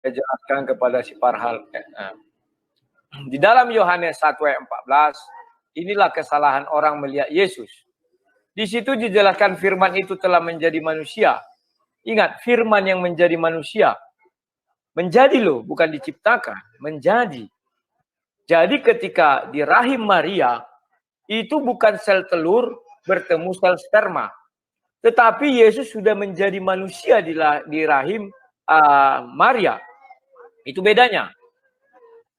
Saya jelaskan kepada si Farhal. Di dalam Yohanes 1 ayat 14, inilah kesalahan orang melihat Yesus. Di situ dijelaskan firman itu telah menjadi manusia. Ingat, firman yang menjadi manusia. Menjadi loh, bukan diciptakan. Menjadi. Jadi ketika di rahim Maria, itu bukan sel telur bertemu sel sperma. Tetapi Yesus sudah menjadi manusia di rahim Maria. Itu bedanya.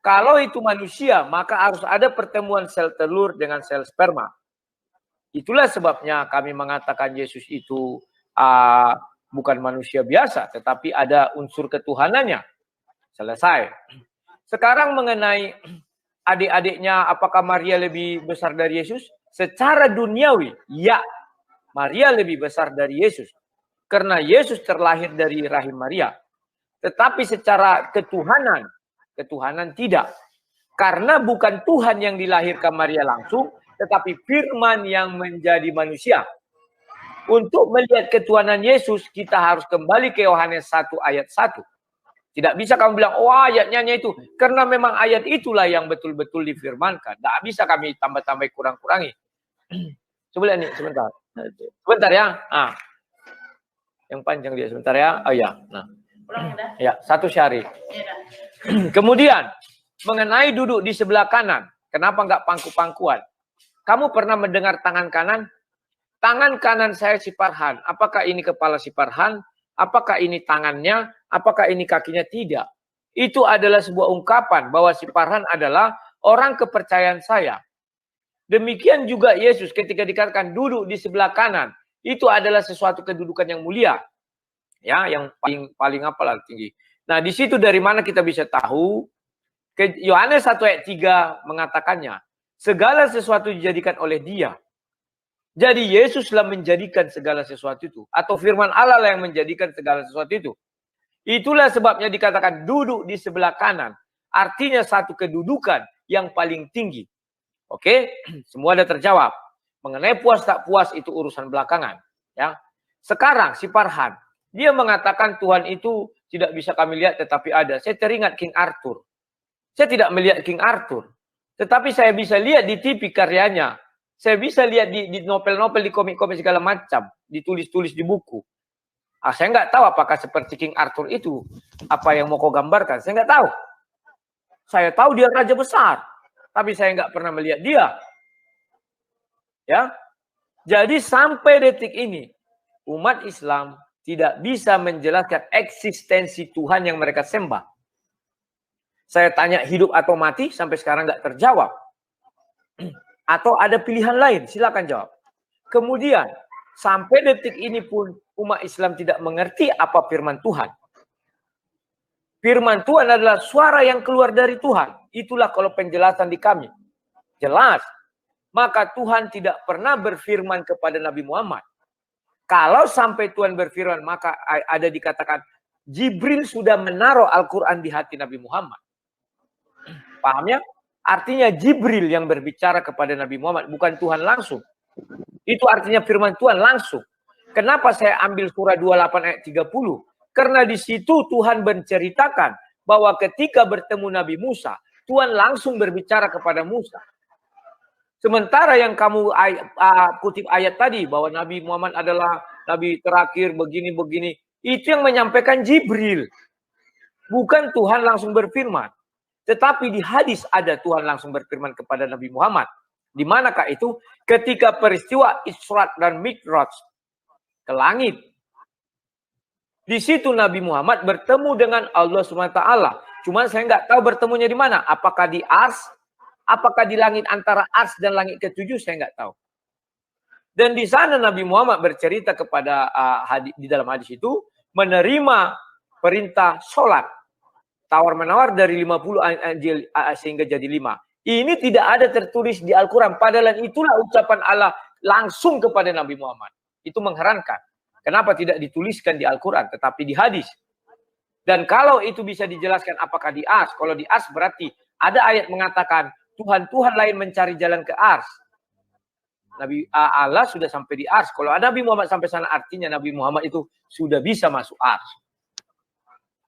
Kalau itu manusia, maka harus ada pertemuan sel telur dengan sel sperma. Itulah sebabnya kami mengatakan Yesus itu bukan manusia biasa, tetapi ada unsur ketuhanannya. Selesai. Sekarang mengenai adik-adiknya, apakah Maria lebih besar dari Yesus? Secara duniawi, ya. Maria lebih besar dari Yesus. Karena Yesus terlahir dari rahim Maria. Tetapi secara ketuhanan tidak. Karena bukan Tuhan yang dilahirkan Maria langsung, tetapi firman yang menjadi manusia. Untuk melihat ketuhanan Yesus, kita harus kembali ke Yohanes 1 ayat 1. Tidak bisa kamu bilang, oh ayatnya itu. Karena memang ayat itulah yang betul-betul difirmankan. Tidak bisa kami tambah-tambah kurang-kurangi. Coba lihat nih, sebentar. Sebentar ya. Nah. Yang panjang dia sebentar ya. Oh ya. Nah. Ya, satu syari. Kemudian, mengenai duduk di sebelah kanan. Kenapa enggak pangku-pangkuan? Kamu pernah mendengar tangan kanan? Tangan kanan saya si Farhan. Apakah ini kepala si Farhan? Apakah ini tangannya? Apakah ini kakinya? Tidak. Itu adalah sebuah ungkapan bahwa si Farhan adalah orang kepercayaan saya. Demikian juga Yesus ketika dikatakan duduk di sebelah kanan. Itu adalah sesuatu kedudukan yang mulia. Ya, yang paling apalah tinggi. Nah, di situ dari mana kita bisa tahu? Yohanes 1 ayat 3 mengatakannya, segala sesuatu dijadikan oleh Dia. Jadi Yesuslah menjadikan segala sesuatu itu, atau firman Allah lah yang menjadikan segala sesuatu itu. Itulah sebabnya dikatakan duduk di sebelah kanan. Artinya satu kedudukan yang paling tinggi. Oke, semua ada terjawab. Mengenai puas tak puas itu urusan belakangan. Ya, sekarang si Farhan, dia mengatakan Tuhan itu tidak bisa kami lihat tetapi ada. Saya teringat King Arthur. Saya tidak melihat King Arthur. Tetapi saya bisa lihat di TV karyanya. Saya bisa lihat di novel-novel, di komik-komik segala macam. Ditulis-tulis di buku. Saya nggak tahu apakah seperti King Arthur itu. Apa yang mau kau gambarkan. Saya nggak tahu. Saya tahu dia raja besar. Tapi saya nggak pernah melihat dia. Ya. Jadi sampai detik ini. Umat Islam tidak bisa menjelaskan eksistensi Tuhan yang mereka sembah. Saya tanya hidup atau mati, sampai sekarang nggak terjawab. Atau ada pilihan lain, silakan jawab. Kemudian, sampai detik ini pun umat Islam tidak mengerti apa firman Tuhan. Firman Tuhan adalah suara yang keluar dari Tuhan. Itulah kalau penjelasan di kami. Jelas. Maka Tuhan tidak pernah berfirman kepada Nabi Muhammad. Kalau sampai Tuhan berfirman, maka ada dikatakan, Jibril sudah menaruh Al-Quran di hati Nabi Muhammad. Paham ya? Artinya Jibril yang berbicara kepada Nabi Muhammad, bukan Tuhan langsung. Itu artinya firman Tuhan langsung. Kenapa saya ambil surah 28 ayat 30? Karena di situ Tuhan menceritakan bahwa ketika bertemu Nabi Musa, Tuhan langsung berbicara kepada Musa. Sementara yang kamu kutip ayat tadi bahwa Nabi Muhammad adalah Nabi terakhir begini-begini, itu yang menyampaikan Jibril. Bukan Tuhan langsung berfirman. Tetapi di hadis ada Tuhan langsung berfirman kepada Nabi Muhammad. Di manakah itu? Ketika peristiwa Isra dan Mi'raj ke langit. Di situ Nabi Muhammad bertemu dengan Allah SWT. Cuman saya nggak tahu bertemunya di mana. Apakah di Ars? Apakah di langit antara Ars dan langit ketujuh? Saya nggak tahu. Dan di sana Nabi Muhammad bercerita kepada di dalam hadis itu menerima perintah sholat. Tawar-menawar dari 50 sehingga jadi 5. Ini tidak ada tertulis di Al-Quran. Padahal itulah ucapan Allah langsung kepada Nabi Muhammad. Itu mengherankan. Kenapa tidak dituliskan di Al-Quran tetapi di hadis? Dan kalau itu bisa dijelaskan apakah di Ars? Kalau di Ars berarti ada ayat mengatakan Tuhan-Tuhan lain mencari jalan ke Ars. Nabi Allah sudah sampai di Ars. Kalau ada Nabi Muhammad sampai sana artinya Nabi Muhammad itu sudah bisa masuk Ars.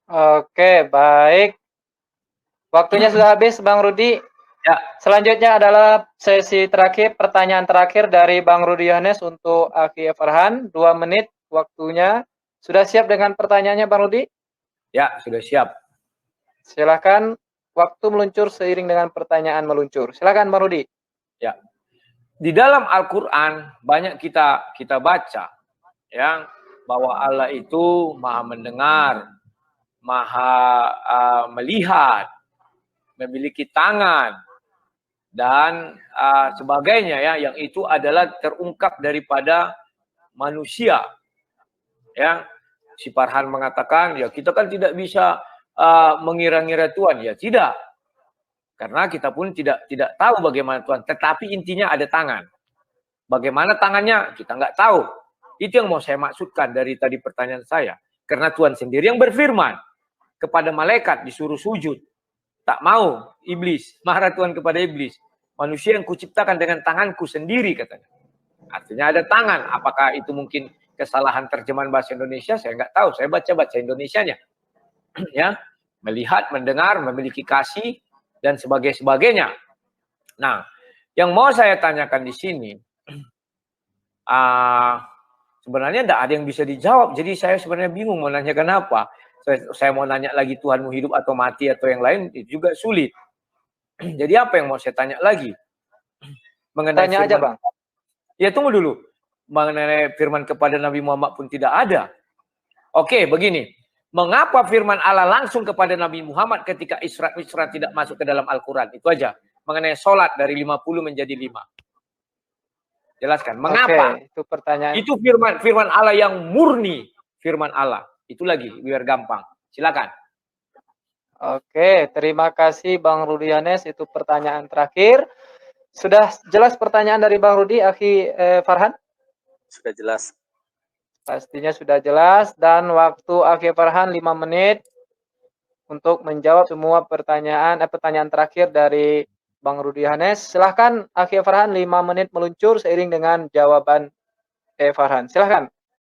Oke, baik. Waktunya sudah habis, Bang Rudi. Ya, Selanjutnya adalah sesi terakhir, pertanyaan terakhir dari Bang Rudi Yohanes untuk Aki Farhan. 2 menit waktunya. Sudah siap dengan pertanyaannya, Bang Rudi? ya, sudah siap. Silakan, waktu meluncur seiring dengan pertanyaan meluncur. Silakan, Bang Rudi. Ya. Di dalam Al-Qur'an banyak kita baca ya bahwa Allah itu Maha mendengar, Maha melihat, memiliki tangan dan sebagainya ya, yang itu adalah terungkap daripada manusia. Ya, si Farhan mengatakan ya kita kan tidak bisa mengira-ngira Tuhan, ya tidak, karena kita pun tidak tahu bagaimana Tuhan. Tetapi intinya ada tangan. Bagaimana tangannya kita nggak tahu. Itu yang mau saya maksudkan dari tadi pertanyaan saya. Karena Tuhan sendiri yang berfirman kepada malaikat disuruh sujud. Tak mau iblis, marah Tuhan kepada iblis. Manusia yang kuciptakan dengan tanganku sendiri katanya. Artinya ada tangan. Apakah itu mungkin kesalahan terjemahan bahasa Indonesia? Saya nggak tahu. Saya baca Indonesianya. Ya, melihat, mendengar, memiliki kasih dan sebagainya. Nah, yang mau saya tanyakan di sini, sebenarnya tidak ada yang bisa dijawab. Jadi saya sebenarnya bingung mau nanya kenapa. Saya mau nanya lagi Tuhanmu hidup atau mati atau yang lain itu juga sulit. Jadi apa yang mau saya tanya lagi? Mengenai Tanya aja, Bang. Ya tunggu dulu. Mengenai firman kepada Nabi Muhammad pun tidak ada. Oke, begini. Mengapa firman Allah langsung kepada Nabi Muhammad ketika Isra tidak masuk ke dalam Al-Quran? Itu aja. Mengenai sholat dari 50 menjadi 5. Jelaskan. Mengapa? Oke, itu pertanyaan. Itu firman Allah yang murni. Firman Allah. Itu lagi, biar gampang. Silakan. Oke, terima kasih Bang Rudi Yohanes. Itu pertanyaan terakhir. Sudah jelas pertanyaan dari Bang Rudi, Aki Farhan? Sudah jelas. Pastinya sudah jelas. Dan waktu Aki Farhan 5 menit untuk menjawab semua pertanyaan terakhir dari Bang Rudi Yohanes. Silahkan Aki Farhan 5 menit meluncur seiring dengan jawaban Farhan. Silahkan.